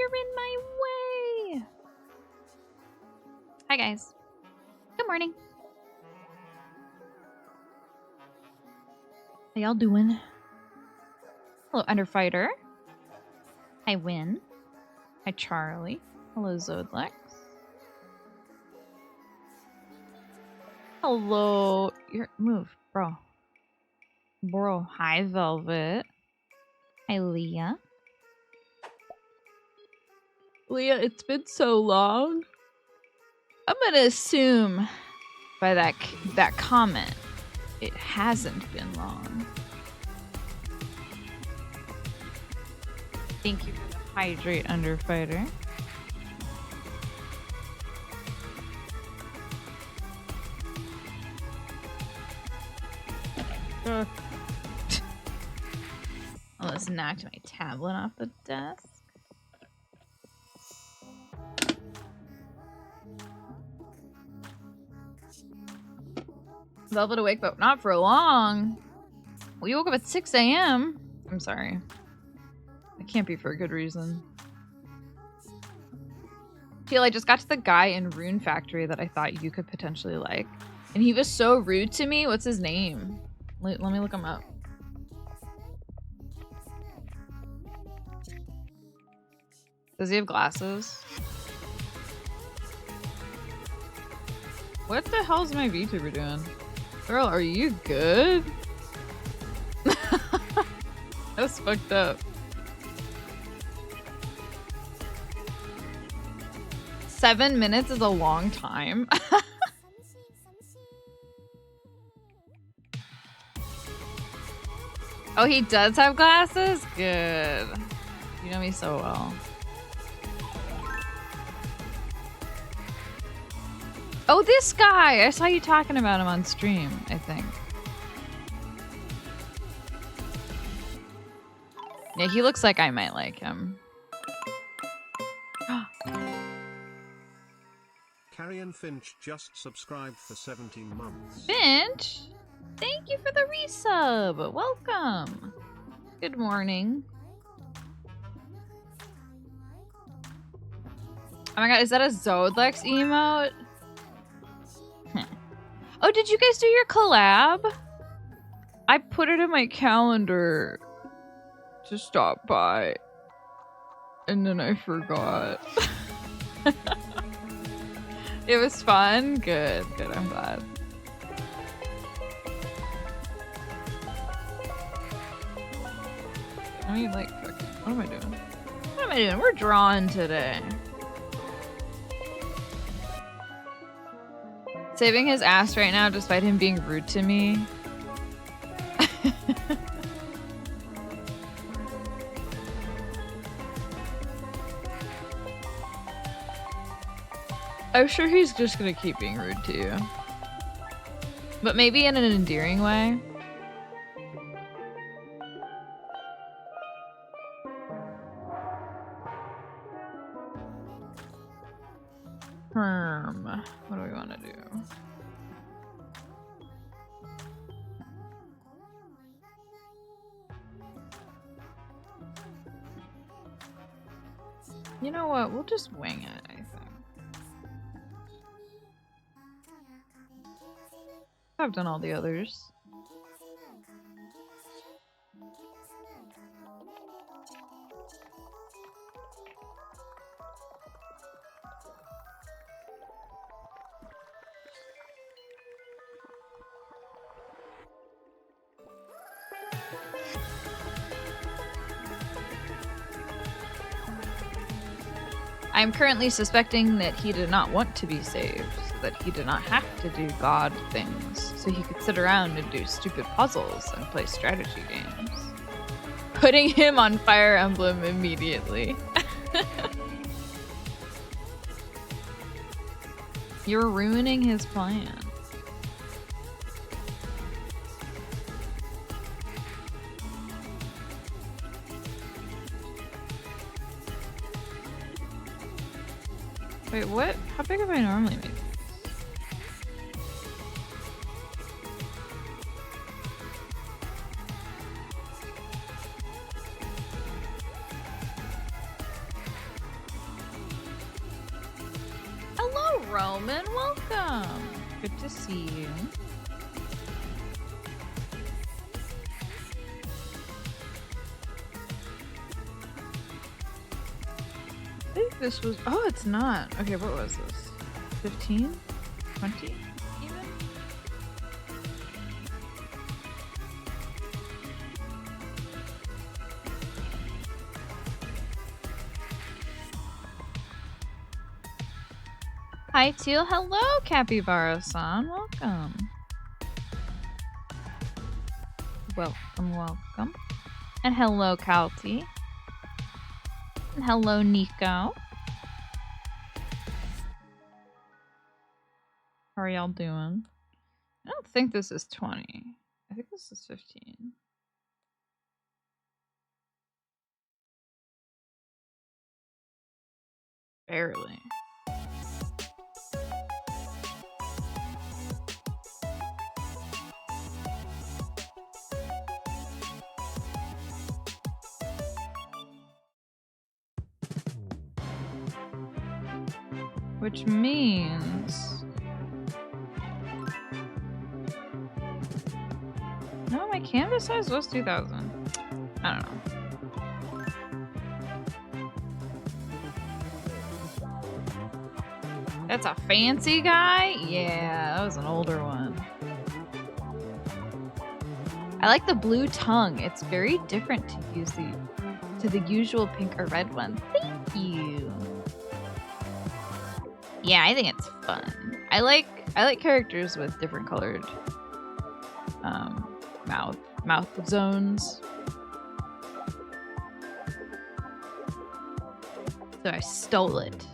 You're in my way. Hi, guys. Good morning. How y'all doing? Hello, Underfighter. Hi, Win. Hi, Charlie. Hello, Zodlex. Hello. Move, bro. Bro. Hi, Velvet. Hi, Leah. Leah, it's been so long. I'm gonna assume by that comment, it hasn't been long. Thank you for the hydrate, Underfighter. Almost knocked my tablet off the desk. Velvet awake, but not for long. We woke up at 6 a.m. I'm sorry. It can't be for a good reason. Teal, I just got to the guy in Rune Factory that I thought you could potentially like. And he was so rude to me. What's his name? Let me look him up. Does he have glasses? What the hell's my VTuber doing? Girl, are you good? That's fucked up. 7 minutes is a long time. Oh, he does have glasses? Good. You know me so well. Oh, this guy! I saw you talking about him on stream, I think. Yeah, he looks like I might like him. Carrion Finch just subscribed for 17 months. Finch? Thank you for the resub! Welcome! Good morning. Oh my god, is that a Zodlex emote? Oh, did you guys do your collab? I put it in my calendar to stop by. And then I forgot. It was fun? Good, good, I'm glad. I mean, like, what am I doing? What am I doing? We're drawing today. Saving his ass right now despite him being rude to me. I'm sure he's just gonna keep being rude to you. But maybe in an endearing way. What do we want to do? You know what? We'll just wing it, I think. I've done all the others. I'm currently suspecting that he did not want to be saved, so that he did not have to do God things, so he could sit around and do stupid puzzles and play strategy games. Putting him on Fire Emblem immediately. You're ruining his plan. Wait, what? How big have I normally made? Roman, welcome. Good to see you. I think this was, oh, it's not. Okay, what was this? 15? 20 even? Hi, Teal. Hello, Capybara-san. Welcome. Welcome. And hello, Kalti. And hello, Nico. How are y'all doing? I don't think this is 20. I think this is 15. Barely. Which means... No, my canvas size was 2000. I don't know. That's a fancy guy? Yeah, that was an older one. I like the blue tongue. It's very different to the usual pink or red one. Thank you. Yeah, I think it's fun. I like characters with different colored mouth zones. So I stole it.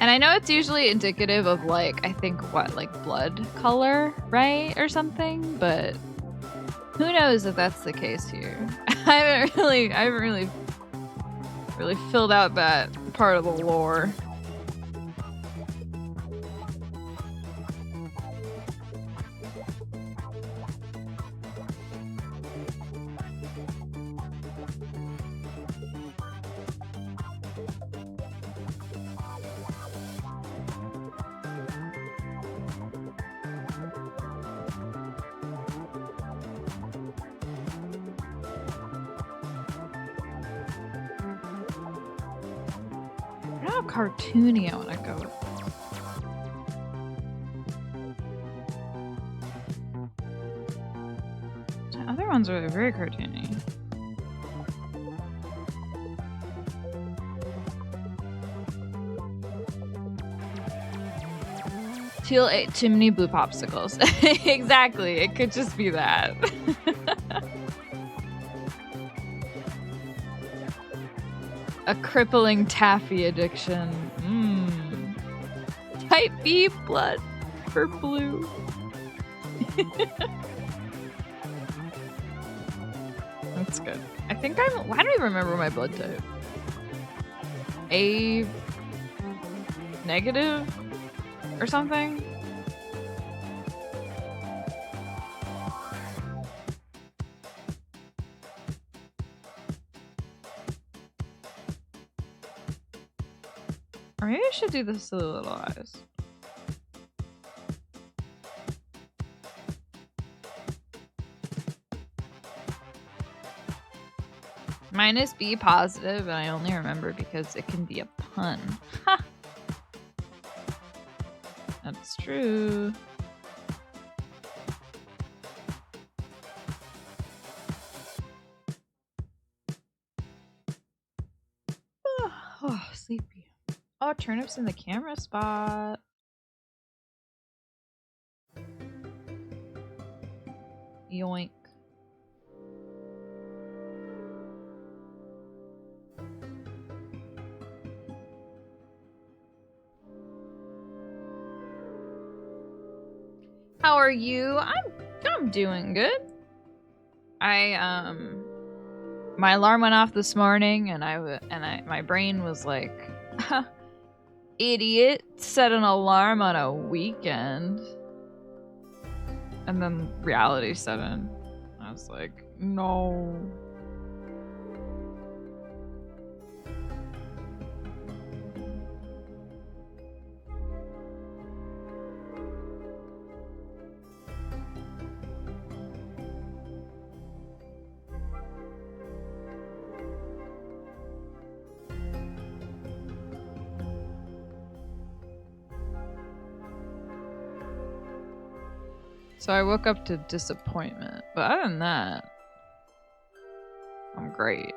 And I know it's usually indicative of like, I think what, like blood color, right? Or something, but who knows if that's the case here. I haven't really filled out that part of the lore. How cartoony I want to go with this. The other ones are very cartoony. Teal ate too many blue popsicles. Exactly, it could just be that. A crippling taffy addiction. Type B blood for blue. That's good. I think I don't even remember my blood type. A negative or something. Or maybe I should do this to the little eyes. Mine is B positive, and I only remember because it can be a pun. Ha! That's true. Oh, sleepy. Oh, turnips in the camera spot. Yoink. How are you? I'm doing good. My alarm went off this morning, and my brain was like, idiot, set an alarm on a weekend. And then reality set in. I was like, no. So I woke up to disappointment. But other than that, I'm great.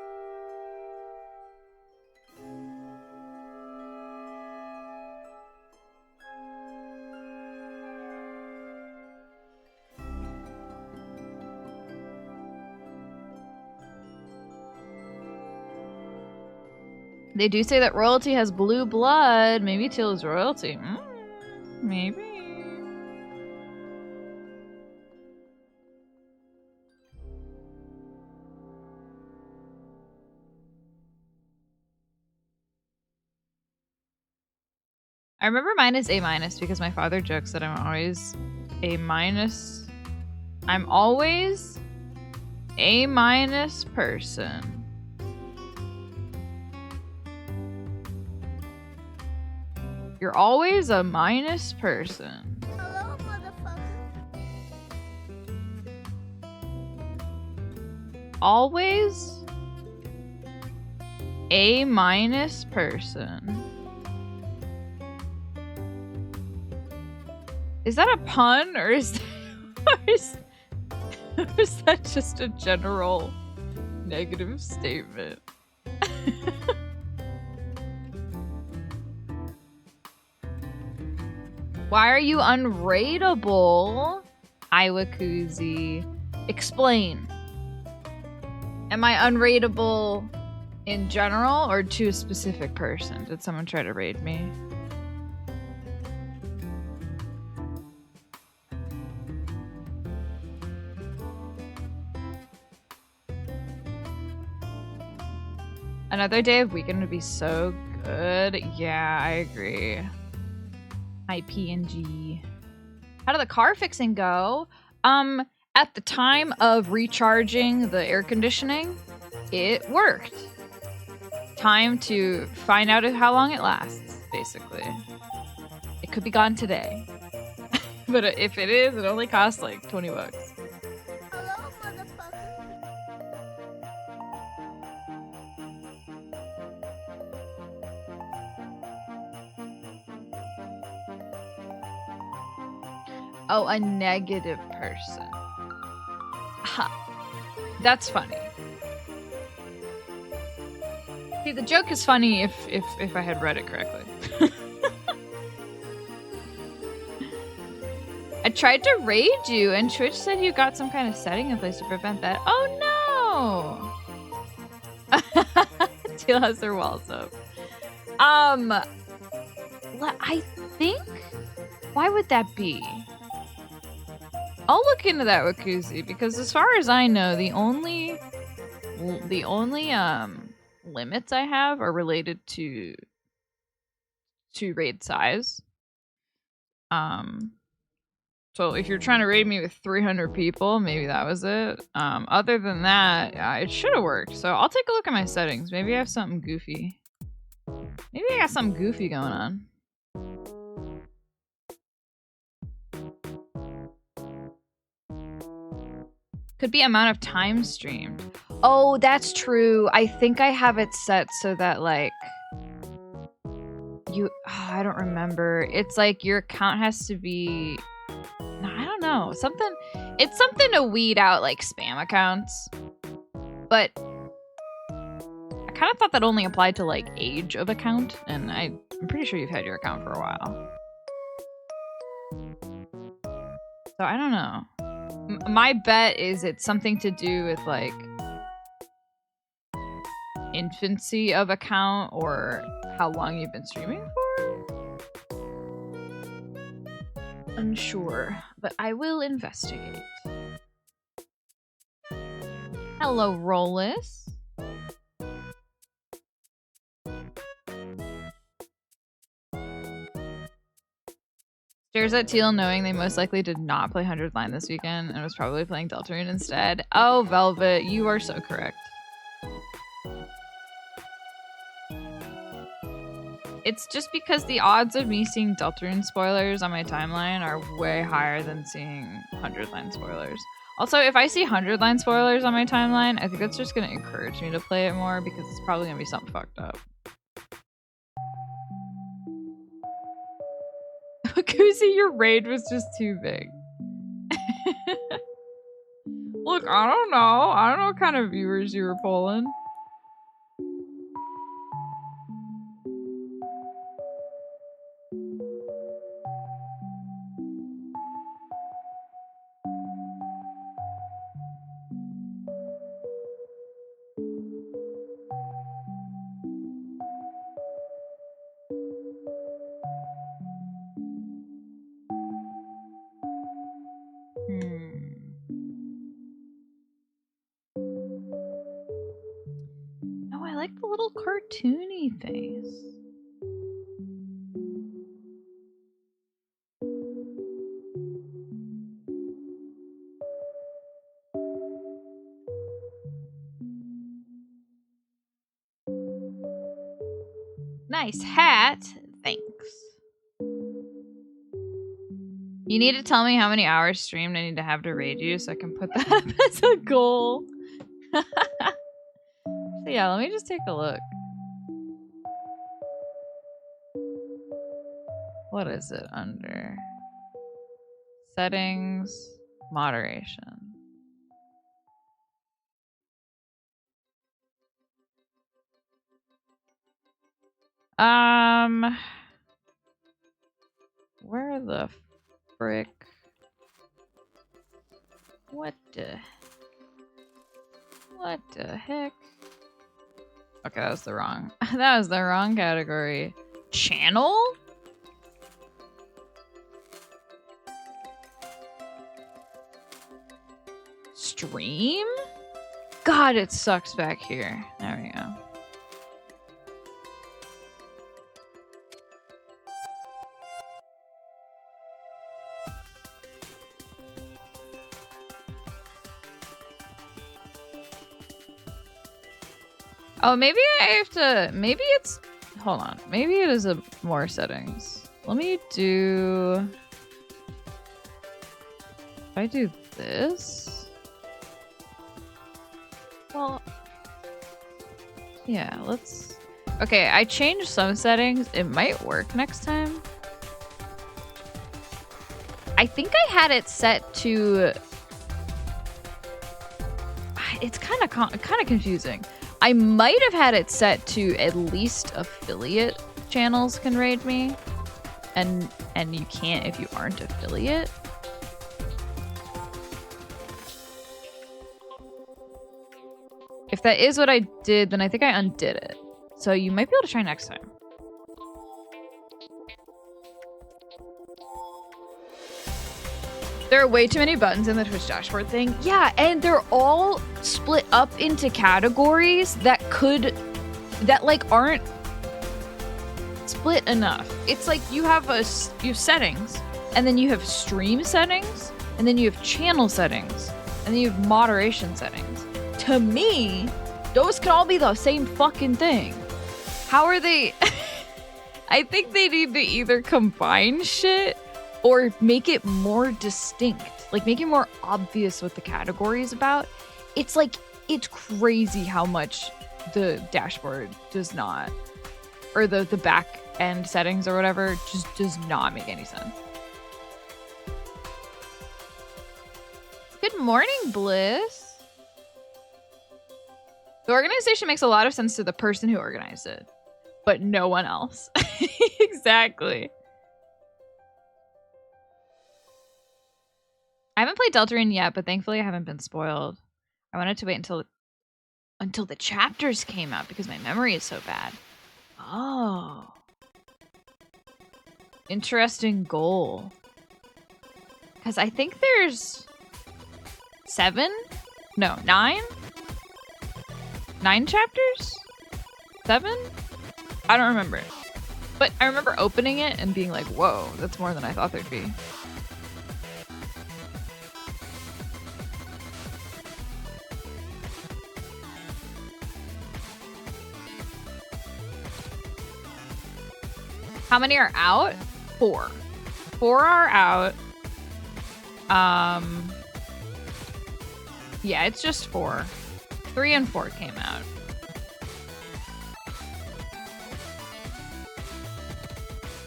They do say that royalty has blue blood. Maybe Teal is royalty. Maybe. I remember mine is A- because my father jokes that I'm always A-. I'm always A- person. You're always a minus person. Hello, motherfucker. Always A- person. Is that a pun or is that just a general negative statement? Why are you unrateable? Iwakuzi. Explain. Am I unrateable in general or to a specific person? Did someone try to raid me? Another day of Weekend would be so good. Yeah, I agree. IPNG. How did the car fixing go? At the time of recharging the air conditioning, it worked. Time to find out how long it lasts, basically. It could be gone today. But if it is, it only costs like 20 bucks. Hello, motherfucker. Oh, a negative person. Ha. That's funny. See, the joke is funny if I had read it correctly. I tried to raid you, and Twitch said you got some kind of setting in place to prevent that. Oh no! Teal has their walls up. I think. Why would that be? I'll look into that, Wakuzi, because as far as I know, the only limits I have are related to raid size. So if you're trying to raid me with 300 people, maybe that was it. Other than that, it should have worked. So I'll take a look at my settings. Maybe I have something goofy. Maybe I got something goofy going on. Could be amount of time streamed. Oh, that's true. I think I have it set so that like I don't remember. It's like your account has to be I don't know. It's something to weed out like spam accounts. But I kind of thought that only applied to like age of account, and I'm pretty sure you've had your account for a while. So I don't know. My bet is it's something to do with like infancy of account or how long you've been streaming for. Unsure, but I will investigate. Hello, Rollis. Stares at Teal knowing they most likely did not play 100th Line this weekend and was probably playing Deltarune instead. Oh, Velvet, you are so correct. It's just because the odds of me seeing Deltarune spoilers on my timeline are way higher than seeing 100th Line spoilers. Also, if I see 100th Line spoilers on my timeline, I think that's just going to encourage me to play it more because it's probably going to be something fucked up. Kuzi, your raid was just too big. Look, I don't know. I don't know what kind of viewers you were pulling. Oh, I like the little cartoony face. Nice hat. Thanks. You need to tell me how many hours streamed I need to have to raid you so I can put that up as a goal. So yeah, let me just take a look. What is it under? Settings, moderation. Where the frick? What the heck? Okay, that was the wrong category. Channel? Stream? God, it sucks back here. There we go. Oh, maybe I have to... Maybe it's... Hold on. Maybe it is more settings. Let me do... If I do this... Well... Yeah, let's... Okay, I changed some settings. It might work next time. I think I had it set to... It's kind of confusing. I might have had it set to at least affiliate channels can raid me, and you can't if you aren't affiliate. If that is what I did, then I think I undid it. So you might be able to try next time. There are way too many buttons in the Twitch dashboard thing. Yeah, and they're all split up into categories that aren't split enough. It's like you have settings, and then you have stream settings, and then you have channel settings, and then you have moderation settings. To me, those can all be the same fucking thing. How are they? I think they need to either combine shit or make it more distinct, like make it more obvious what the category is about. It's like, it's crazy how much the dashboard does not, or the back end settings or whatever, just does not make any sense. Good morning, Bliss. The organization makes a lot of sense to the person who organized it, but no one else. Exactly. I haven't played Deltarune yet, but thankfully I haven't been spoiled. I wanted to wait until the chapters came out because my memory is so bad. Oh. Interesting goal. Because I think there's 9? 9 chapters? 7? I don't remember. But I remember opening it and being like, whoa, that's more than I thought there'd be. How many are out? 4. 4 are out. Yeah, it's just 4. 3 and 4 came out.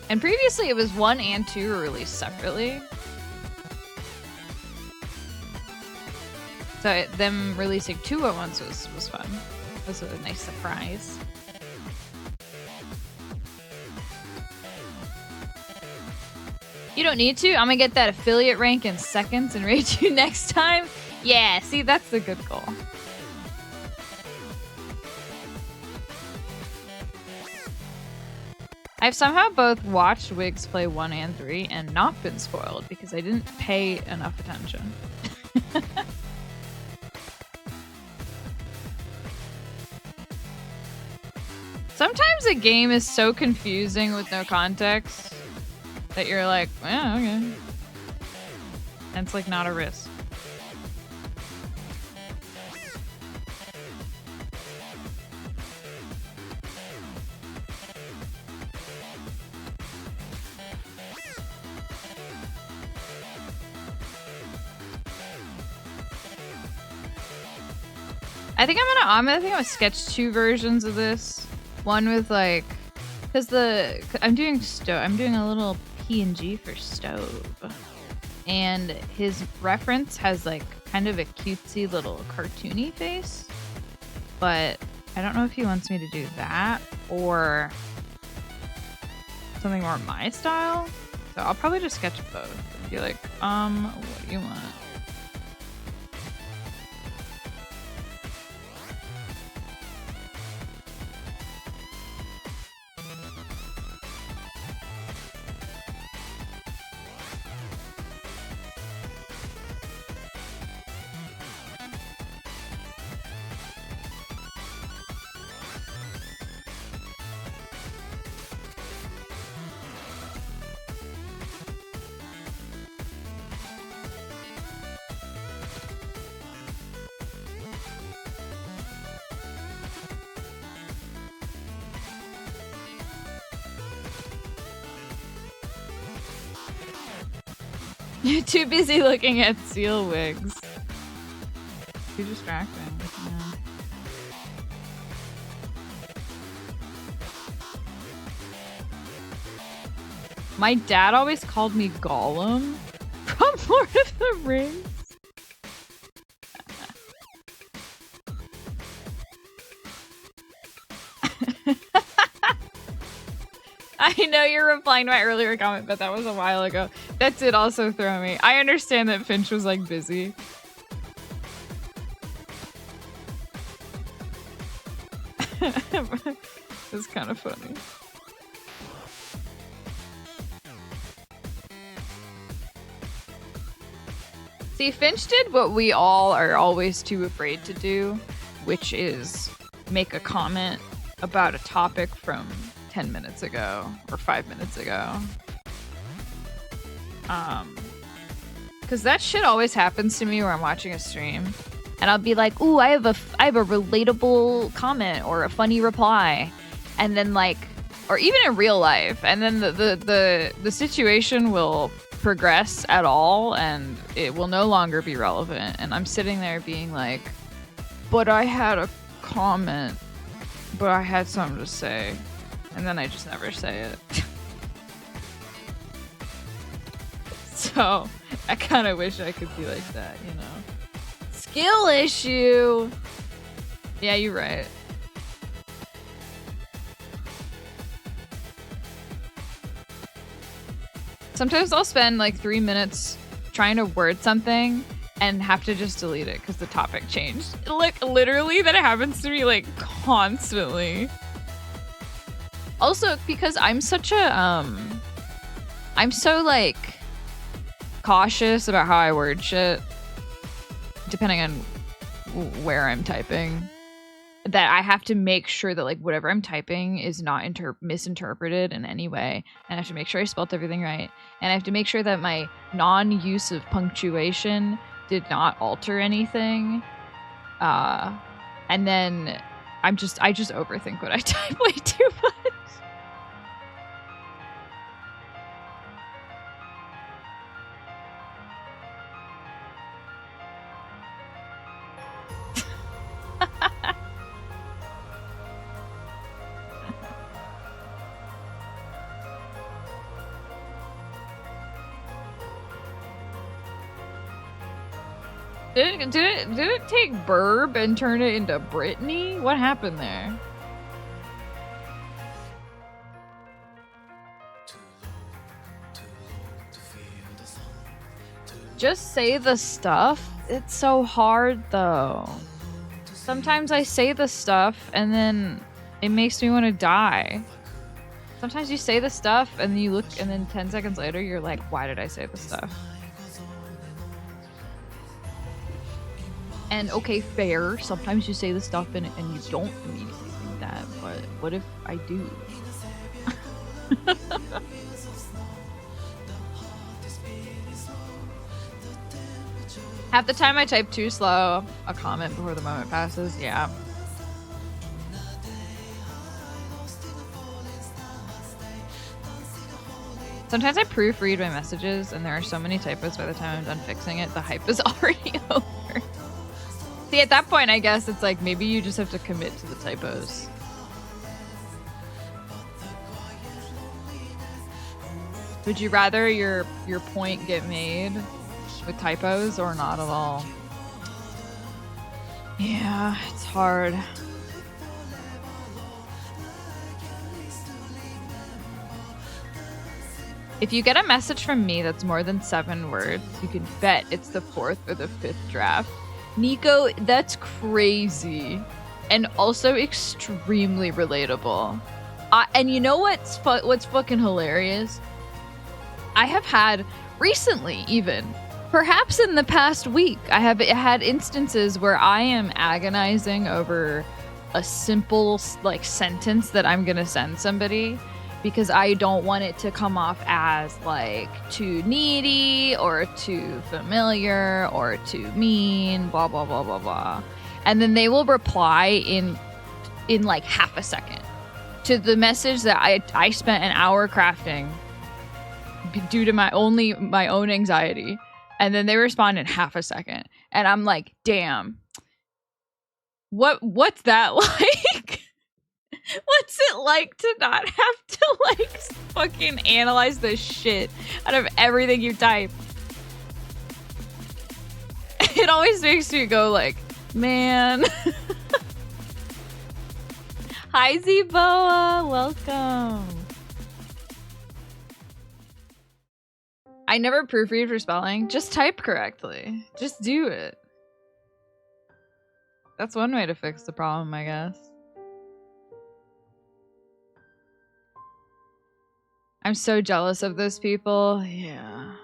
And previously it was 1 and 2 were released separately. So them releasing 2 at once was fun. It was a nice surprise. You don't need to. I'm gonna get that affiliate rank in seconds and raid you next time. Yeah, see, that's the good goal. I've somehow both watched Wigs play 1 and 3 and not been spoiled because I didn't pay enough attention. Sometimes a game is so confusing with no context that you're like, yeah, okay. And it's like not a risk. I think I'm gonna sketch 2 versions of this. One with like, cause I'm doing a little PNG for Stove, and his reference has like kind of a cutesy little cartoony face, but I don't know if he wants me to do that or something more my style. So I'll probably just sketch both and be like, what do you want? You're too busy looking at seal wigs. Too distracting. Yeah. My dad always called me Gollum from Lord of the Rings. I know you're replying to my earlier comment, but that was a while ago. That did also throw me. I understand that Finch was like busy. It's kind of funny. See, Finch did what we all are always too afraid to do, which is make a comment about a topic from 10 minutes ago or 5 minutes ago. Because that shit always happens to me where I'm watching a stream and I'll be like, ooh, I have a relatable comment or a funny reply, and then like, or even in real life, and then the situation will progress at all and it will no longer be relevant, and I'm sitting there being like, but I had a comment, but I had something to say, and then I just never say it. So I kind of wish I could be like that, you know. Skill issue. Yeah, you're right. Sometimes I'll spend like 3 minutes trying to word something and have to just delete it because the topic changed. Like literally that happens to me like constantly. Also because I'm such a I'm so like cautious about how I word shit depending on where I'm typing, that I have to make sure that like whatever I'm typing is not misinterpreted in any way, and I have to make sure I spelled everything right, and I have to make sure that my non-use of punctuation did not alter anything, and then I just overthink what I type way too much. Did it take Burb and turn it into Brittany? What happened there? Just say the stuff. It's so hard though. Sometimes I say the stuff and then it makes me want to die. Sometimes you say the stuff and then you look and then 10 seconds later you're like, why did I say the stuff? And okay, fair. Sometimes you say the stuff and you don't immediately think that, but what if I do? Half the time I type too slow, a comment before the moment passes, yeah. Sometimes I proofread my messages and there are so many typos by the time I'm done fixing it, the hype is already over. See, at that point, I guess it's like maybe you just have to commit to the typos. Would you rather your point get made with typos or not at all? Yeah, it's hard. If you get a message from me that's more than 7 words, you can bet it's the 4th or the 5th draft. Nico, that's crazy. And also extremely relatable. And you know what's fucking hilarious? I have had recently, even perhaps in the past week, I have had instances where I am agonizing over a simple like sentence that I'm gonna send somebody because I don't want it to come off as like too needy or too familiar or too mean, blah blah blah blah blah. And then they will reply in like half a second to the message that I spent an hour crafting due to my own anxiety. And then they respond in half a second. And I'm like, damn. What's that like? What's it like to not have to like fucking analyze the shit out of everything you type? It always makes me go like, man. Hi Zeboa, welcome. I never proofread for spelling. Just type correctly. Just do it. That's one way to fix the problem, I guess. I'm so jealous of those people. Yeah.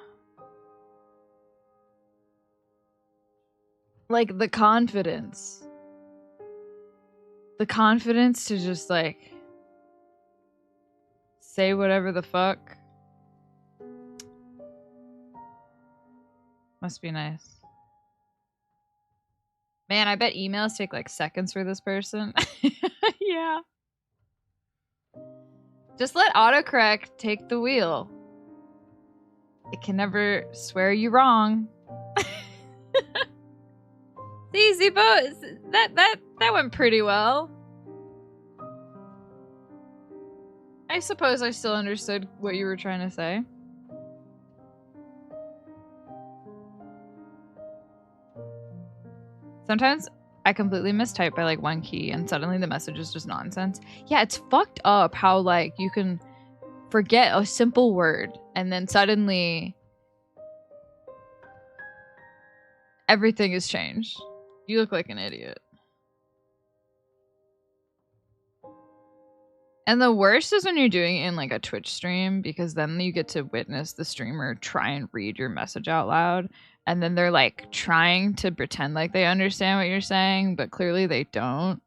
Like the confidence. The confidence to just like say whatever the fuck. Must be nice. Man, I bet emails take like seconds for this person. Yeah. Just let autocorrect take the wheel. It can never swear you wrong. See, Zebo, that went pretty well. I suppose I still understood what you were trying to say. Sometimes I completely mistype by like one key and suddenly the message is just nonsense. Yeah, it's fucked up how like you can forget a simple word and then suddenly everything is changed. You look like an idiot. And the worst is when you're doing it in like a Twitch stream because then you get to witness the streamer try and read your message out loud. And then they're like trying to pretend like they understand what you're saying, but clearly they don't.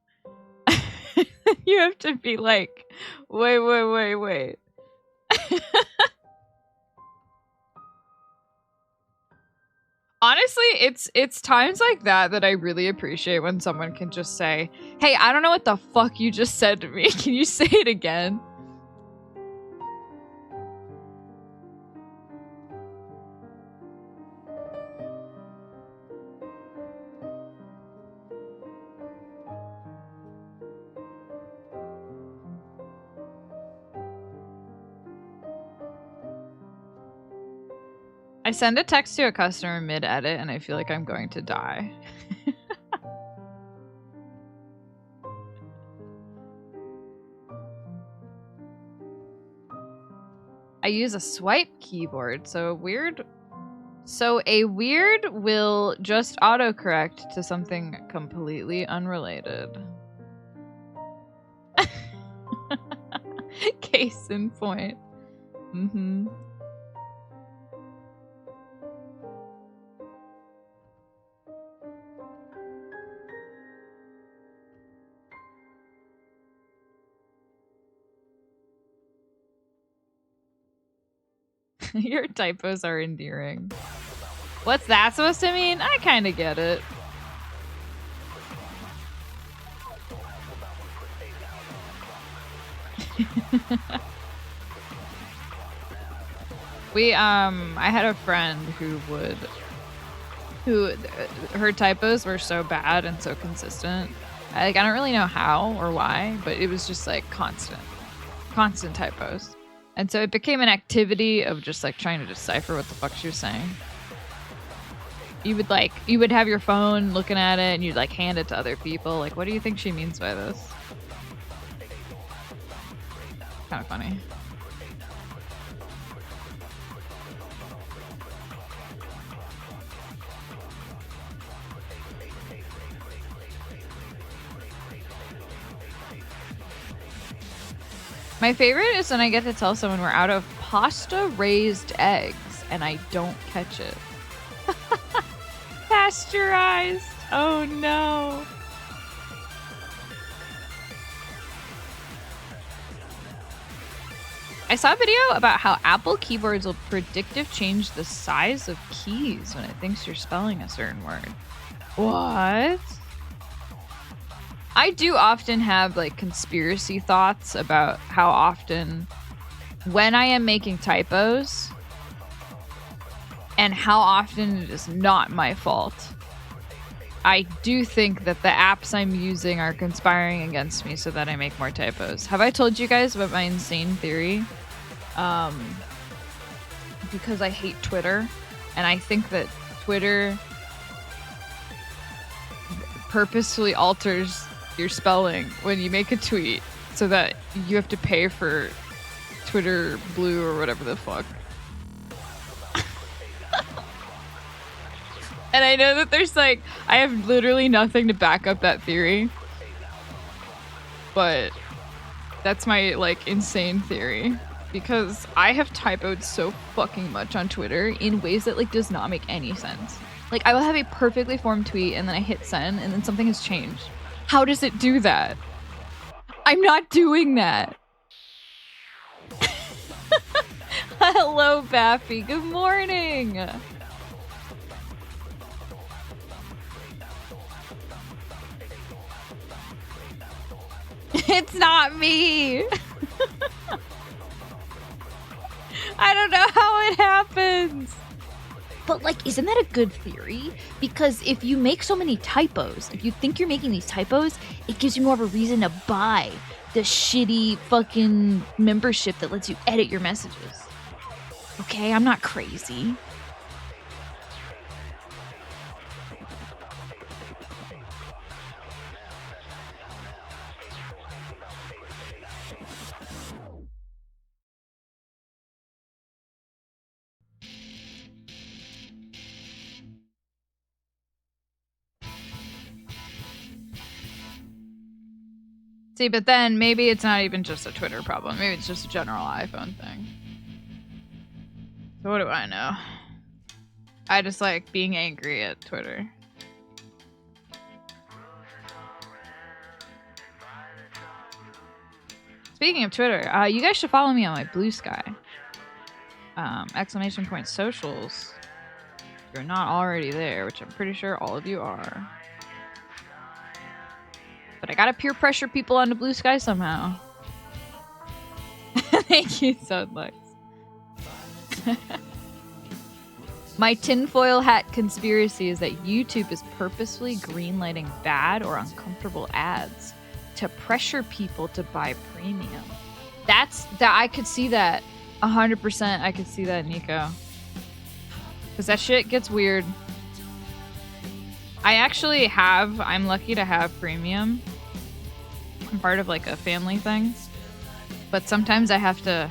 You have to be like, wait. Honestly, it's times like that I really appreciate when someone can just say, hey, I don't know what the fuck you just said to me. Can you say it again? I send a text to a customer mid-edit and I feel like I'm going to die. I use a swipe keyboard, so a weird will just autocorrect to something completely unrelated. Case in point. Mm-hmm. Your typos are endearing. What's that supposed to mean? I kind of get it. I had a friend who her typos were so bad and so consistent. I don't really know how or why, but it was just like constant typos. And so it became an activity of just like trying to decipher what the fuck she was saying. You would have your phone looking at it and you'd like hand it to other people. Like, what do you think she means by this? Kind of funny. My favorite is when I get to tell someone we're out of pasta raised eggs and I don't catch it. Pasteurized. Oh no. I saw a video about how Apple keyboards will predictive change the size of keys when it thinks you're spelling a certain word. What? I do often have like conspiracy thoughts about how often when I am making typos and how often it is not my fault. I do think that the apps I'm using are conspiring against me so that I make more typos. Have I told you guys about my insane theory? Because I hate Twitter, and I think that Twitter purposefully alters your spelling when you make a tweet so that you have to pay for Twitter Blue or whatever the fuck. And I know that there's like, I have literally nothing to back up that theory, but that's my like insane theory because I have typoed so fucking much on Twitter in ways that like does not make any sense. Like I will have a perfectly formed tweet and then I hit send and then something has changed. How does it do that? I'm not doing that. Hello, Baffy. Good morning. It's not me. I don't know how it happens. But, like, isn't that a good theory? Because if you make so many typos, if you think you're making these typos, it gives you more of a reason to buy the shitty fucking membership that lets you edit your messages. Okay, I'm not crazy. See, but then maybe it's not even just a Twitter problem. Maybe it's just a general iPhone thing. So what do I know? I just like being angry at Twitter. Speaking of Twitter, you guys should follow me on my Blue Sky. Exclamation point socials. If you're not already there, which I'm pretty sure all of you are. But I gotta peer pressure people onto Blue Sky somehow. Thank you so much. My tinfoil hat conspiracy is that YouTube is purposefully greenlighting bad or uncomfortable ads to pressure people to buy premium. That I could see that 100%. I could see that, Nico. Because that shit gets weird. I'm lucky to have premium. I'm part of like a family thing. But sometimes I have to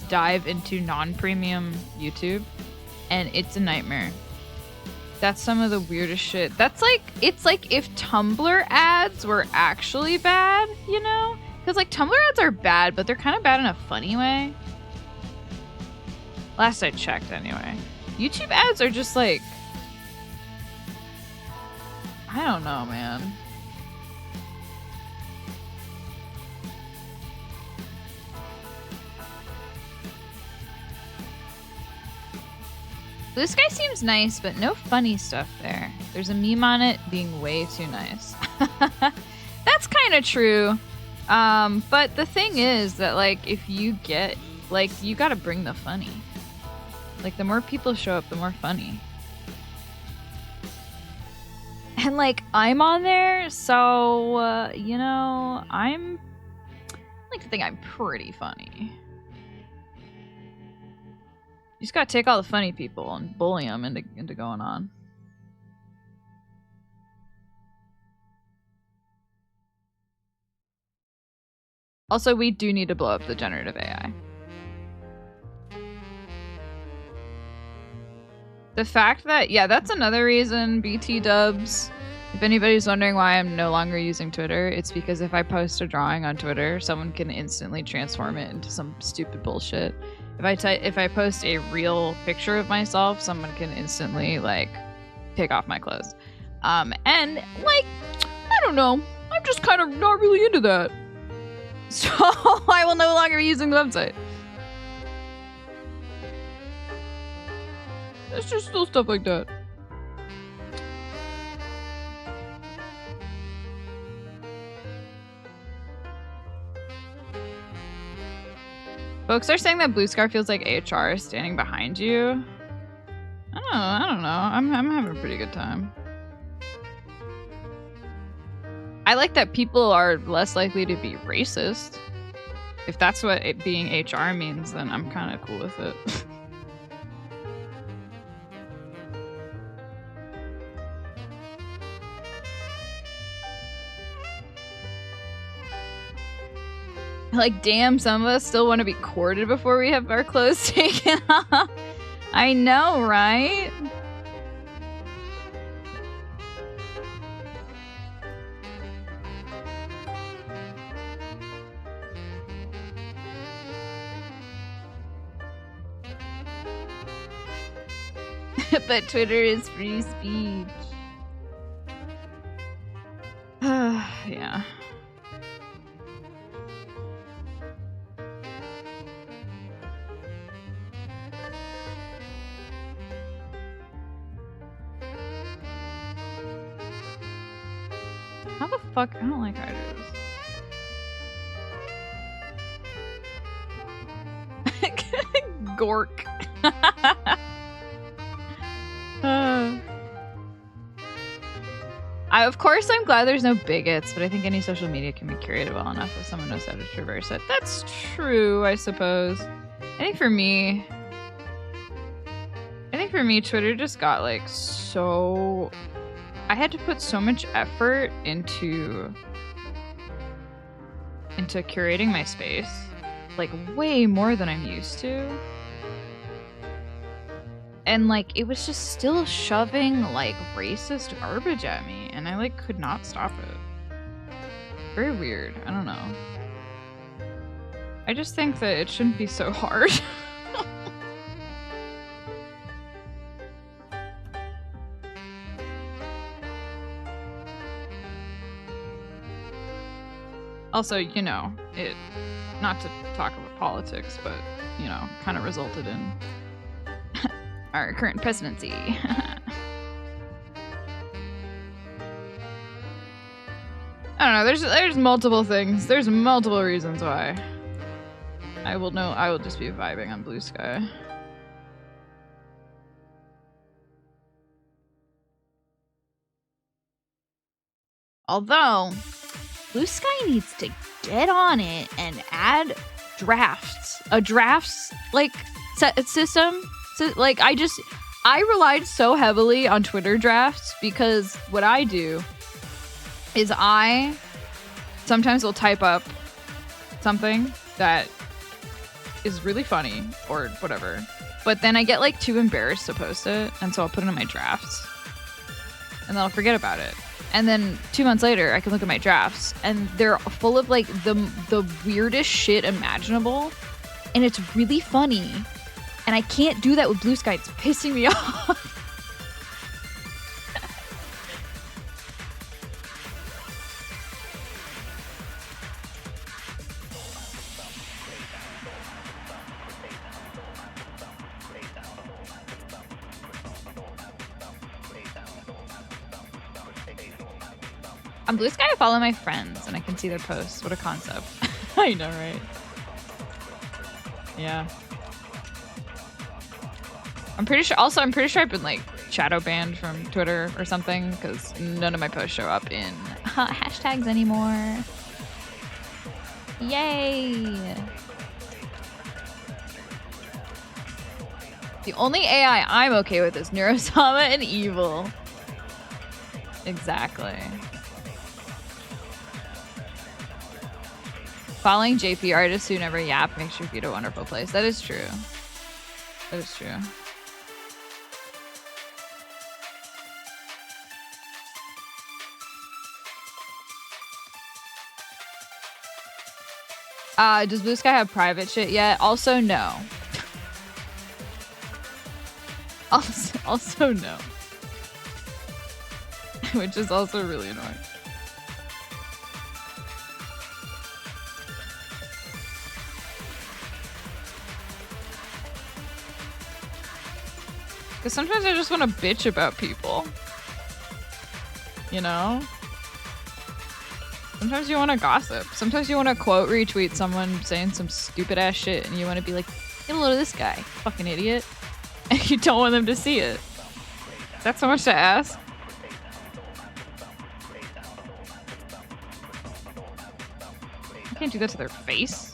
dive into non-premium YouTube. And it's a nightmare. That's some of the weirdest shit. It's like if Tumblr ads were actually bad, you know? Because like Tumblr ads are bad, but they're kind of bad in a funny way. Last I checked, anyway. YouTube ads are just like... I don't know, man. Blue Sky seems nice, but no funny stuff there. There's a meme on it being way too nice. That's kind of true. But the thing is that, like, if you get... Like, you gotta bring the funny. Like, the more people show up, the more funny. And, like, I'm on there, so, you know, I like to think I'm pretty funny. You just gotta take all the funny people and bully them into going on. Also, we do need to blow up the generative AI. The fact that, yeah, that's another reason, BT dubs. If anybody's wondering why I'm no longer using Twitter, it's because if I post a drawing on Twitter, someone can instantly transform it into some stupid bullshit. If I post a real picture of myself, someone can instantly, like, take off my clothes. And, like, I don't know. I'm just kind of not really into that. So I will no longer be using the website. It's just little stuff like that. Folks are saying that Blue Scar feels like HR is standing behind you. I don't know. I'm having a pretty good time. I like that people are less likely to be racist. If that's what being HR means, then I'm kind of cool with it. Like, damn, some of us still want to be courted before we have our clothes taken off. I know, right? But Twitter is free speech. Yeah. How the fuck? I don't like how it is. Gork. Of course, I'm glad there's no bigots, but I think any social media can be curated well enough if someone knows how to traverse it. That's true, I suppose. I think for me, Twitter just got like so... I had to put so much effort into curating my space, like way more than I'm used to. And like it was just still shoving like racist garbage at me, and I like could not stop it. Very weird. I don't know. I just think that it shouldn't be so hard. Also, you know, it, not to talk about politics, but, you know, kind of resulted in our current presidency. I don't know, there's multiple things. There's multiple reasons why. I will just be vibing on Blue Sky. Although, Blue Sky needs to get on it and add drafts. A drafts, like, system. So, like, I relied so heavily on Twitter drafts because what I do is I sometimes will type up something that is really funny or whatever, but then I get like too embarrassed to post it, and so I'll put it in my drafts, and then I'll forget about it. And then 2 months later, I can look at my drafts, and they're full of like the weirdest shit imaginable, and it's really funny. And I can't do that with Blue Sky. It's pissing me off. On Blue Sky, I follow my friends, and I can see their posts. What a concept. I know, right? Yeah. I'm pretty sure I've been like shadow banned from Twitter or something because none of my posts show up in hashtags anymore. Yay! The only AI I'm okay with is Neurosama and Evil. Exactly. Following JP artists who never yap makes your feed a wonderful place. That is true. That is true. Does Blue Sky have private shit yet? Also, no. Also no. Which is also really annoying. Because sometimes I just want to bitch about people. You know? Sometimes you want to gossip. Sometimes you want to quote retweet someone saying some stupid ass shit and you want to be like, get a load of this guy, fucking idiot. And you don't want them to see it. That's so much to ask. You can't do that to their face.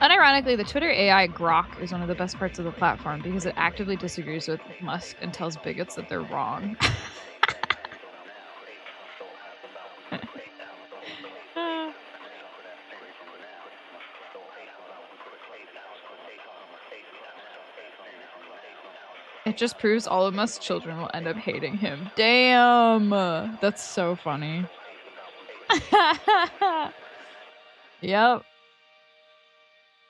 Unironically, the Twitter AI Grok is one of the best parts of the platform because it actively disagrees with Musk and tells bigots that they're wrong. It just proves all of Musk's children will end up hating him. Damn! That's so funny. Yep.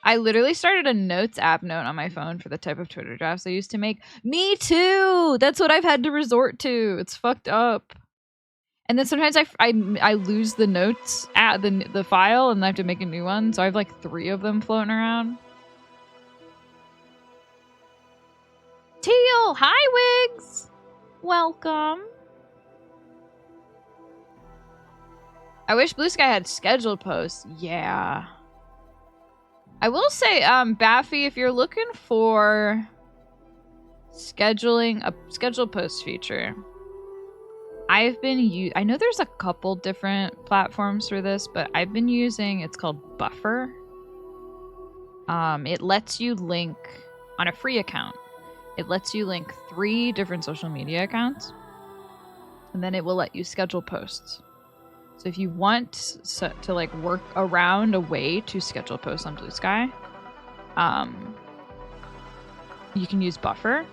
I literally started a notes app note on my phone for the type of Twitter drafts I used to make. Me too! That's what I've had to resort to. It's fucked up. And then sometimes I lose the notes at the file and I have to make a new one. So I have like 3 of them floating around. Teal! Hi, Wigs! Welcome. I wish Blue Sky had scheduled posts. Yeah. I will say, Baffy, if you're looking for scheduling a scheduled post feature, I know there's a couple different platforms for this, but I've been using, it's called Buffer. It lets you link on a free account. It lets you link 3 different social media accounts, and then it will let you schedule posts. So if you want to like work around a way to schedule posts on Blue Sky, you can use Buffer.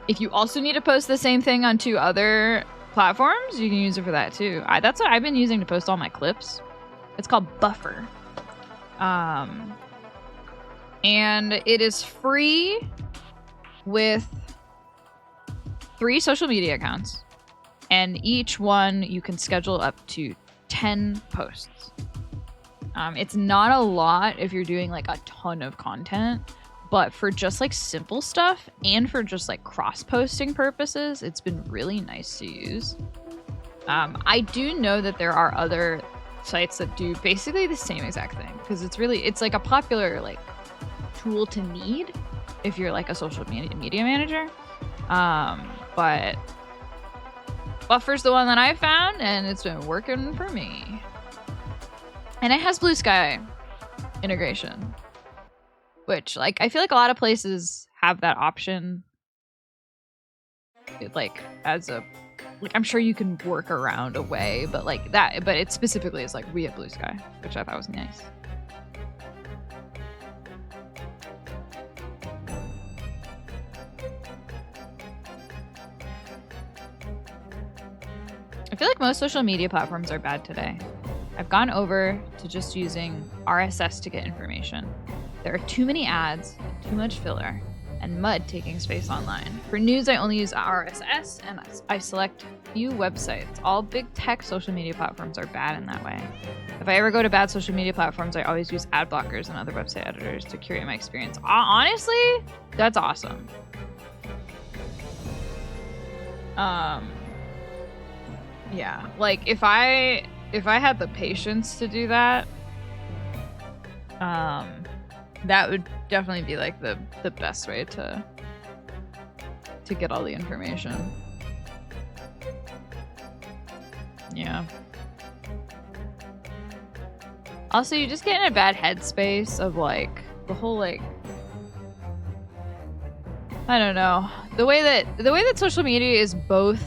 If you also need to post the same thing on 2 other platforms, you can use it for that too. That's what I've been using to post all my clips. It's called Buffer. And it is free with 3 social media accounts. And each one you can schedule up to 10 posts. It's not a lot if you're doing like a ton of content, but for just like simple stuff and for just like cross-posting purposes, it's been really nice to use. I do know that there are other sites that do basically the same exact thing because it's like a popular like tool to need if you're like a social media manager. But Buffer's the one that I found, and it's been working for me. And it has Blue Sky integration, which, like, I feel like a lot of places have that option. Like, as a, like, I'm sure you can work around a way, but like that, but it specifically is like we have Blue Sky, which I thought was nice. I feel like most social media platforms are bad today. I've gone over to just using RSS to get information. There are too many ads, too much filler, and mud taking space online. For news, I only use RSS, and I select few websites. All big tech social media platforms are bad in that way. If I ever go to bad social media platforms, I always use ad blockers and other website editors to curate my experience. Honestly, that's awesome. Yeah, like if I had the patience to do that, that would definitely be like the best way to get all the information. Yeah. Also, you just get in a bad headspace of like the whole like, I don't know, the way that social media is both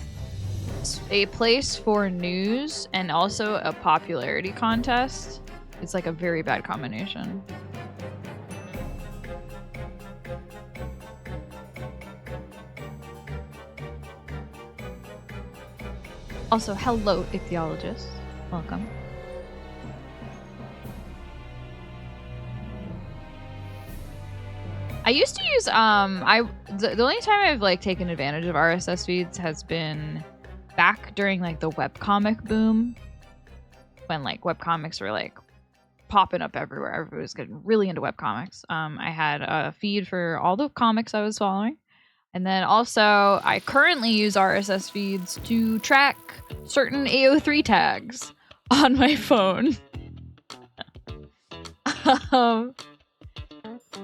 a place for news and also a popularity contest. It's like a very bad combination. Also, hello, ichthyologists. Welcome. I used to use the only time I've like taken advantage of RSS feeds has been back during like the webcomic boom, when like webcomics were like popping up everywhere. Everybody was getting really into webcomics. I had a feed for all the comics I was following. And then also I currently use RSS feeds to track certain AO3 tags on my phone.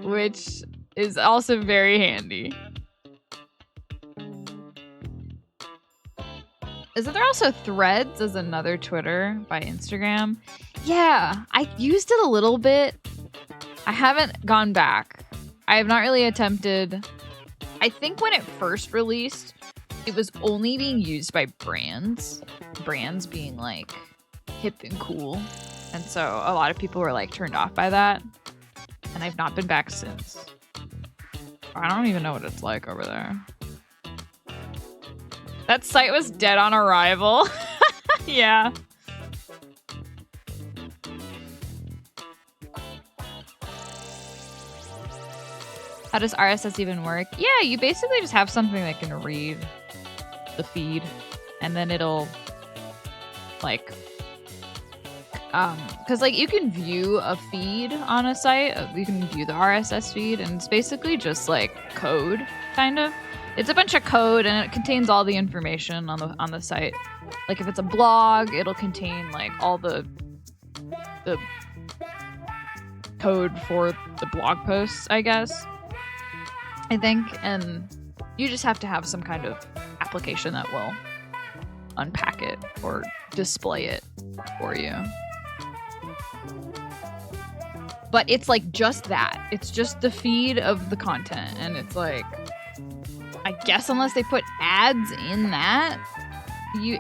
Which is also very handy. Isn't there also Threads as another Twitter by Instagram? Yeah, I used it a little bit. I haven't gone back. I have not really attempted. I think when it first released, it was only being used by brands. Brands being like hip and cool. And so a lot of people were like turned off by that. And I've not been back since. I don't even know what it's like over there. That site was dead on arrival. Yeah. How does RSS even work? Yeah, you basically just have something that can read the feed, and then it'll like, because like you can view a feed on a site, you can view the RSS feed, and it's basically just like code, kind of. It's a bunch of code, and it contains all the information on the site. Like if it's a blog, it'll contain like all the code for the blog posts, I guess. I think, and you just have to have some kind of application that will unpack it or display it for you. But it's like just that. It's just the feed of the content, and it's like, I guess unless they put ads in that,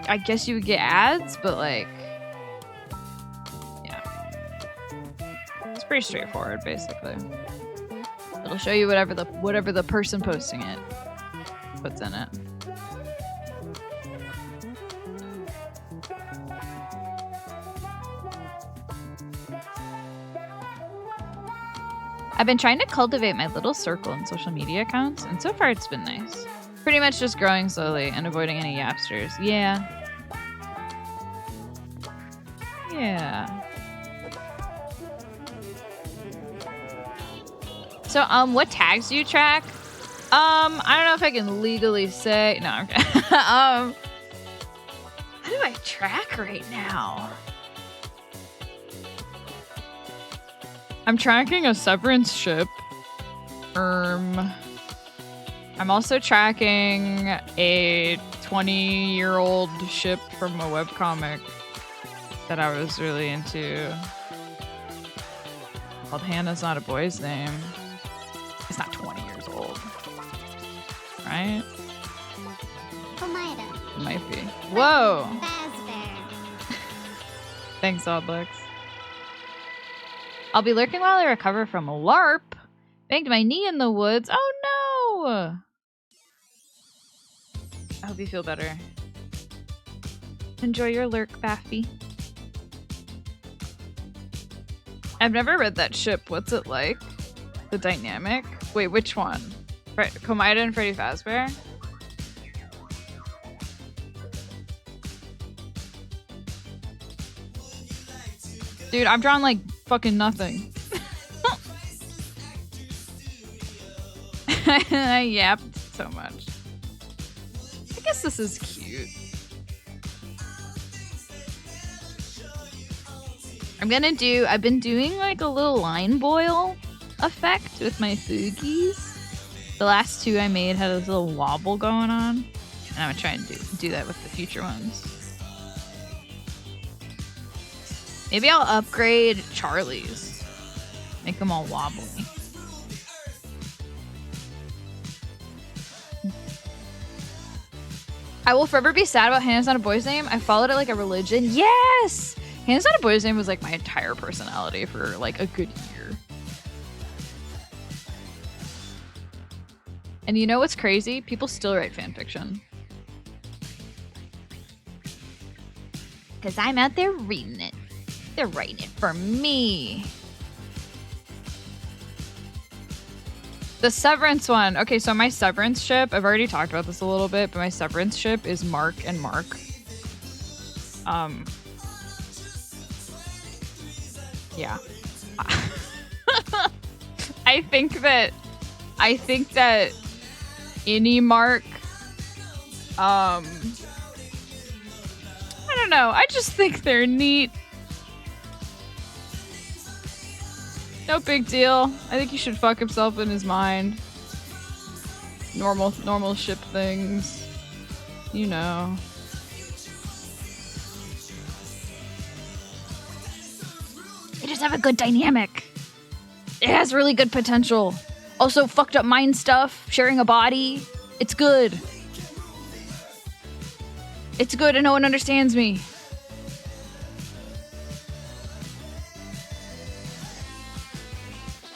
I guess you would get ads, but like, yeah. It's pretty straightforward, basically. It'll show you whatever the person posting it puts in it. I've been trying to cultivate my little circle in social media accounts, and so far it's been nice. Pretty much just growing slowly and avoiding any yapsters. Yeah. Yeah. So, what tags do you track? I don't know if I can legally say. No, okay. How do I track right now? I'm tracking a Severance ship. I'm also tracking a 20-year-old ship from a webcomic that I was really into called Hannah's Not a Boy's Name. It's not 20 years old. Right? Tomato. Might be. Whoa! Fazbear. Thanks, Oddlex. I'll be lurking while I recover from a LARP. Banged my knee in the woods. Oh no! I hope you feel better. Enjoy your lurk, Baffy. I've never read that ship. What's it like? The dynamic? Wait, which one? Komida and Freddy Fazbear? Dude, I've drawn like fucking nothing. I yapped so much. I guess this is cute. I've been doing like a little line boil effect with my Foogies. The last two I made had this little wobble going on. And I'm gonna try and do that with the future ones. Maybe I'll upgrade Charlie's. Make them all wobbly. I will forever be sad about Hannah's Not a Boy's Name. I followed it like a religion. Yes! Hannah's Not a Boy's Name was like my entire personality for like a good year. And you know what's crazy? People still write fanfiction. Because I'm out there reading it. They're writing it for me. The Severance one. Okay, so my Severance ship, I've already talked about this a little bit, but my Severance ship is Mark and Mark. Yeah. I think that any Mark, I don't know. I just think they're neat. No big deal. I think he should fuck himself in his mind. Normal ship things. You know. They just have a good dynamic. It has really good potential. Also, fucked up mind stuff, sharing a body. It's good. It's good and no one understands me.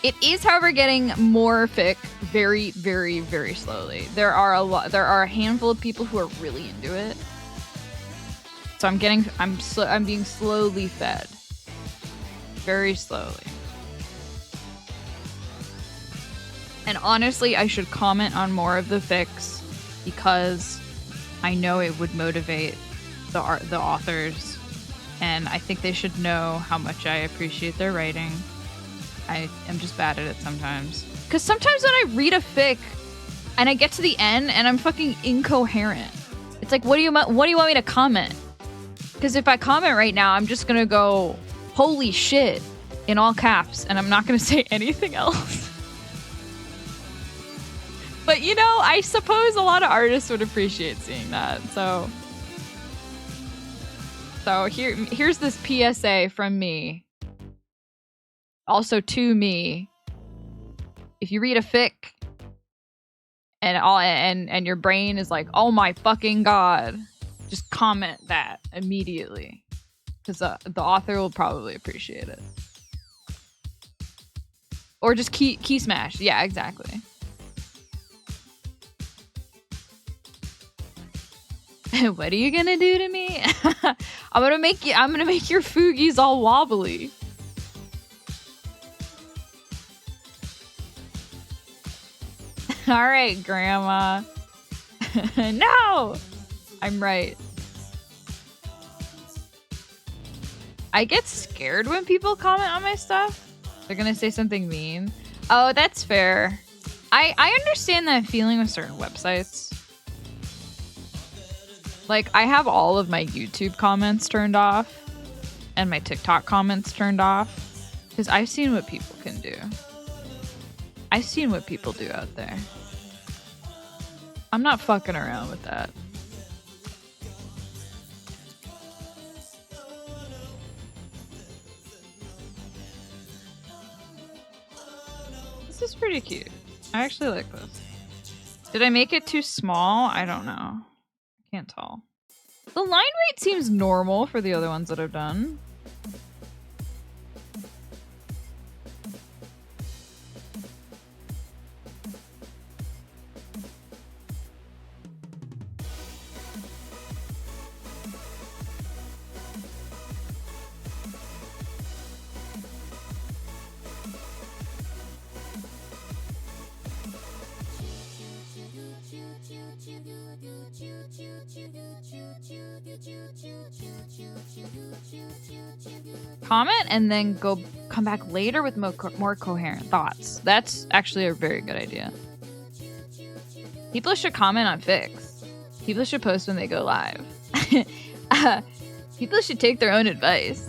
It is, however, getting more fic very, very, very slowly. There are a handful of people who are really into it. So I'm being slowly fed. Very slowly. And honestly, I should comment on more of the fics because I know it would motivate the authors, and I think they should know how much I appreciate their writing. I am just bad at it sometimes. Because sometimes when I read a fic and I get to the end and I'm fucking incoherent. It's like, what do you want me to comment? Because if I comment right now, I'm just gonna go, holy shit, in all caps, and I'm not gonna say anything else. But you know, I suppose a lot of artists would appreciate seeing that. So here's this PSA from me. Also to me. If you read a fic and your brain is like, oh my fucking god, just comment that immediately. Because the author will probably appreciate it. Or just key smash. Yeah, exactly. What are you gonna do to me? I'm gonna make your Foogies all wobbly. All right, Grandma. No, I'm right. I get scared when people comment on my stuff. They're gonna say something mean. Oh, that's fair. I understand that feeling with certain websites. Like, I have all of my YouTube comments turned off and my TikTok comments turned off because I've seen what people can do. I've seen what people do out there. I'm not fucking around with that. pretty cute. I actually like this. Did I make it too small? I don't know. Can't tell. The line rate seems normal for the other ones that I've done. Comment and then come back later with more coherent thoughts. That's actually a very good idea. People should comment on fics. People should post when they go live. People should take their own advice.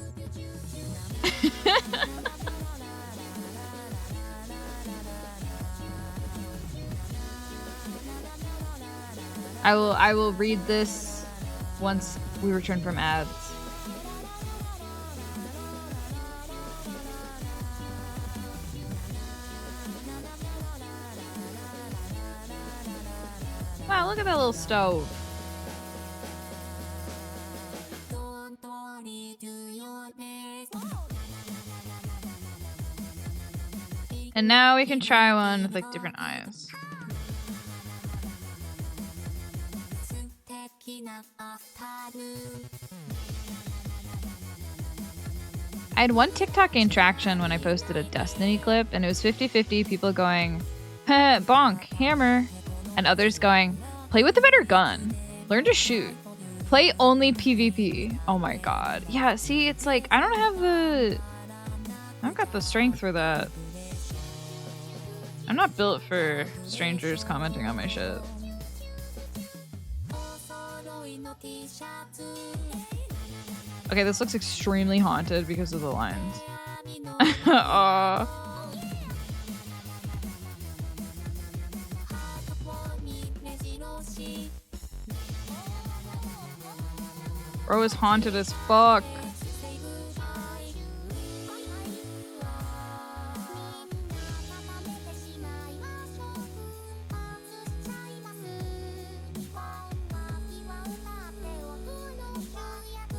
I will read this once we return from ads. Wow, look at that little stove. And now we can try one with like different eyes. I had one TikTok gain traction when I posted a Destiny clip, and it was 50-50 people going, "Heh, bonk, hammer," and others going, "Play with a better gun. Learn to shoot. Play only PvP." Oh my god. Yeah, see, it's like, I don't got the strength for that. I'm not built for strangers commenting on my shit. Okay, this looks extremely haunted because of the lines. Bro is haunted as fuck.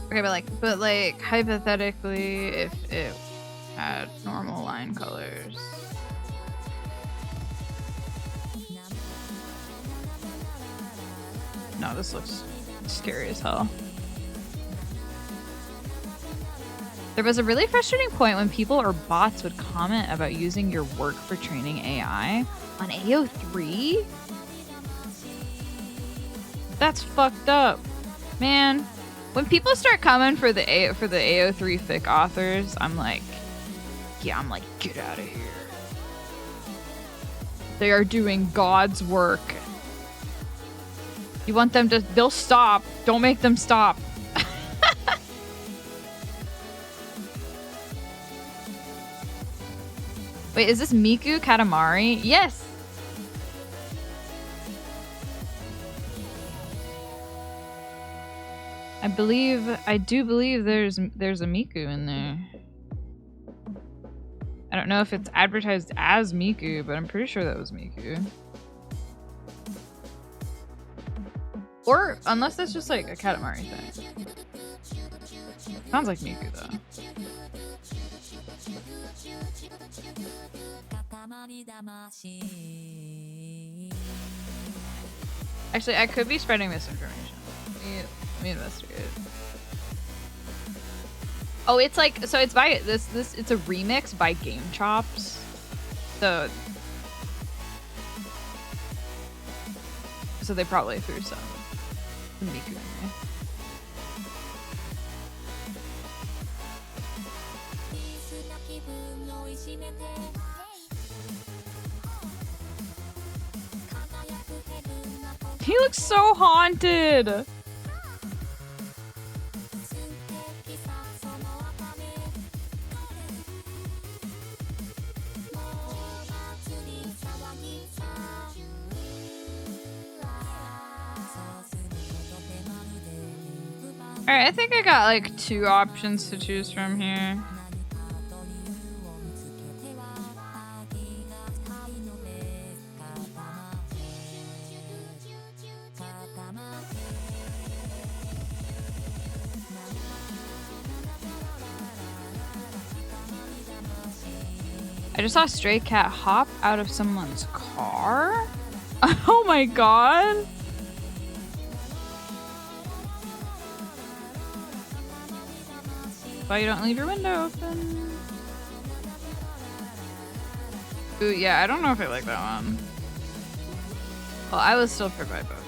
Okay, but like hypothetically, if it had normal line colors. No, this looks scary as hell. There was a really frustrating point when people or bots would comment about using your work for training AI on AO3. That's fucked up, man. When people start coming for the AO3 fic authors, I'm like, get out of here. They are doing God's work. You want them to, they'll stop. Don't make them stop. Wait, is this Miku Katamari? Yes! I do believe there's a Miku in there. I don't know if it's advertised as Miku, but I'm pretty sure that was Miku. Or unless that's just like a Katamari thing. Sounds like Miku though. Actually, I could be spreading misinformation. Let me investigate. Oh, it's like, so it's by this it's a remix by Game Chops. So they probably threw some Miku in there. He looks so haunted. Alright, I think I got like 2 options to choose from here. I just saw a stray cat hop out of someone's car. Oh my god. Why you don't leave your window open? Ooh, yeah, I don't know if I like that one. Well, I would still provide both.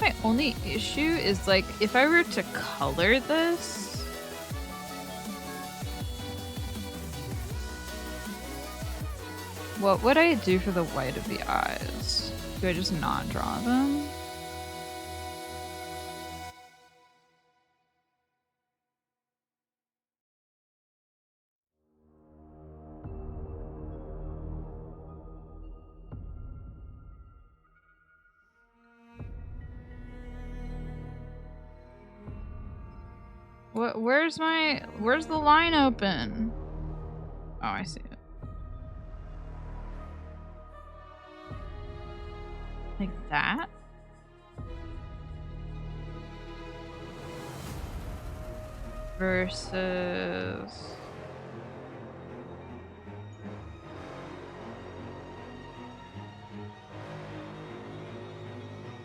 My only issue is like if I were to color this, what would I do for the white of the eyes? Do I just not draw them? Where's the line open? Oh, I see it. Like that? Versus...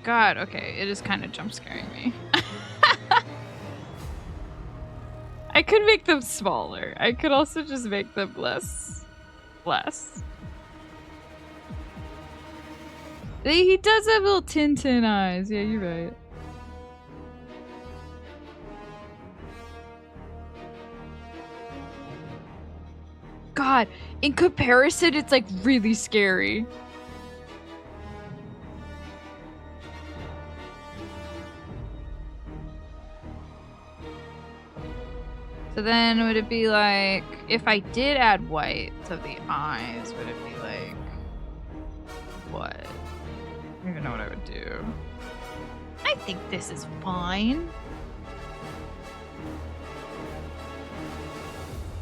God, okay, it is kind of jump scaring me. I could make them smaller. I could also just make them less. He does have little Tintin eyes. Yeah, you're right. God, in comparison, it's like really scary. So then would it be like, if I did add white to the eyes, would it be like, what? I don't even know what I would do. I think this is fine.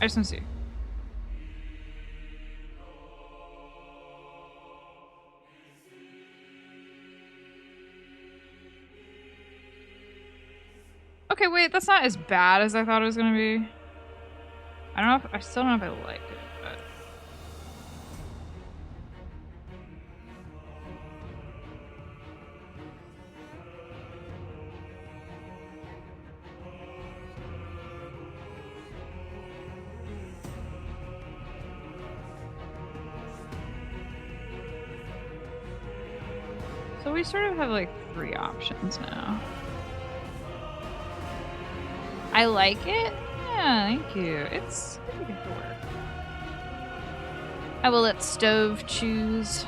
I just want to see. Okay, wait, that's not as bad as I thought it was gonna be. I don't know if I still don't know if I like it, but so we sort of have like 3 options now. I like it. Yeah, thank you. It's pretty good to work. I will let Stove choose.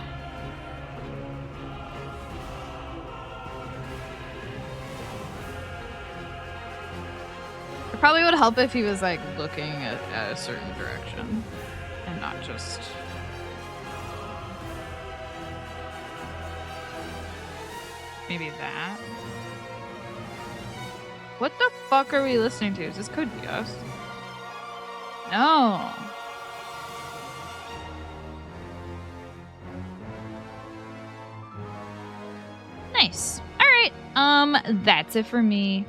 It probably would help if he was like looking at a certain direction and not just... maybe that. What the fuck are we listening to? Is this Code Geass? No. Nice. Alright. That's it for me.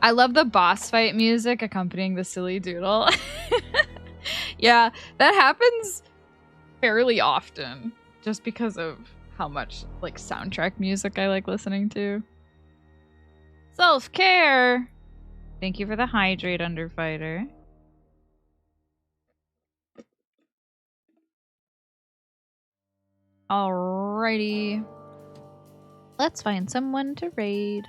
I love the boss fight music accompanying the silly doodle. Yeah, that happens fairly often. Just because of how much like soundtrack music I like listening to. Self-care! Thank you for the hydrate, Underfighter. Alrighty. Let's find someone to raid.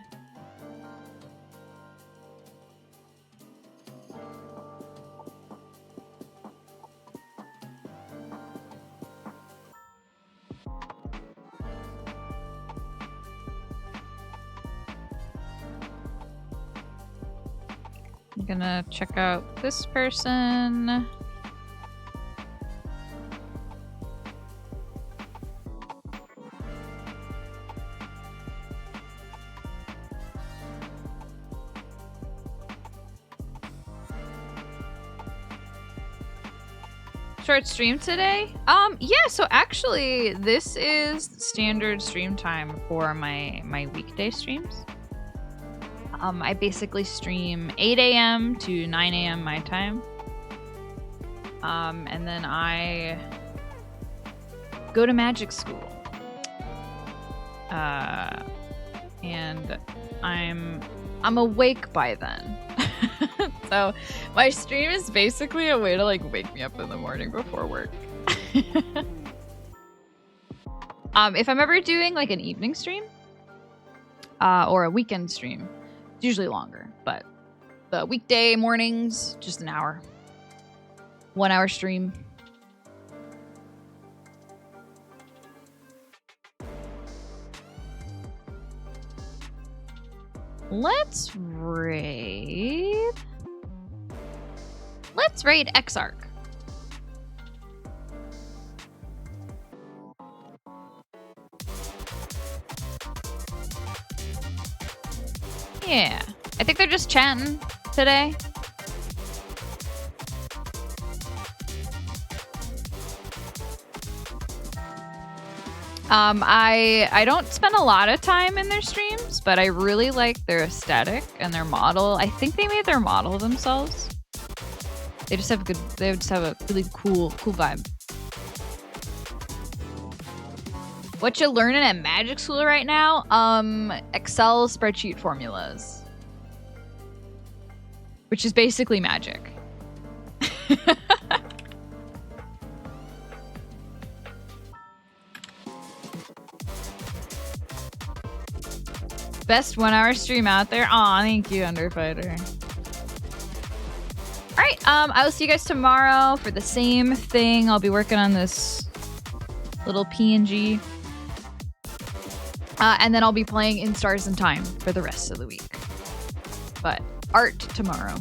I'm gonna check out this person. Short stream today? Yeah, so actually this is standard stream time for my weekday streams. I basically stream 8 a.m. to 9 a.m. my time. And then I go to magic school. And I'm awake by then. So my stream is basically a way to like wake me up in the morning before work. If I'm ever doing like an evening stream or a weekend stream, it's usually longer, but the weekday mornings, just an hour. 1 hour stream. Let's raid. Let's raid Exarch. Yeah, I think they're just chatting today. I don't spend a lot of time in their streams, but I really like their aesthetic and their model. I think they made their model themselves. They just have a really cool vibe. What you learning at Magic School right now? Excel spreadsheet formulas. Which is basically magic. Best 1 hour stream out there. Aw, thank you, Underfighter. Alright, I will see you guys tomorrow for the same thing. I'll be working on this little PNG. And then I'll be playing in Stars and Time for the rest of the week. But art tomorrow.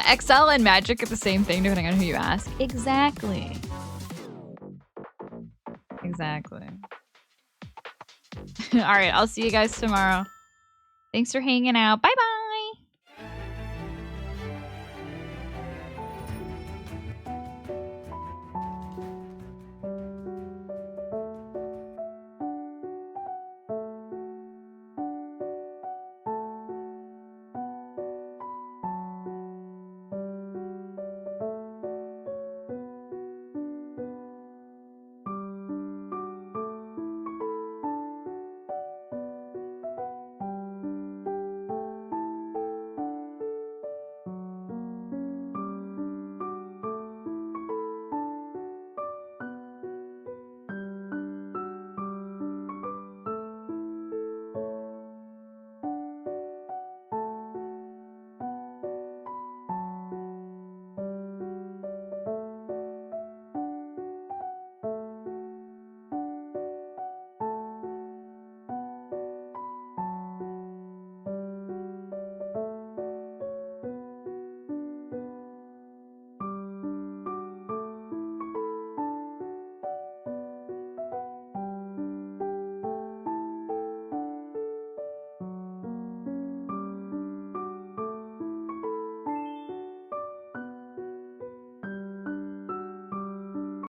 Excel and Magic are the same thing depending on who you ask. Exactly. Exactly. Alright, I'll see you guys tomorrow. Thanks for hanging out. Bye-bye.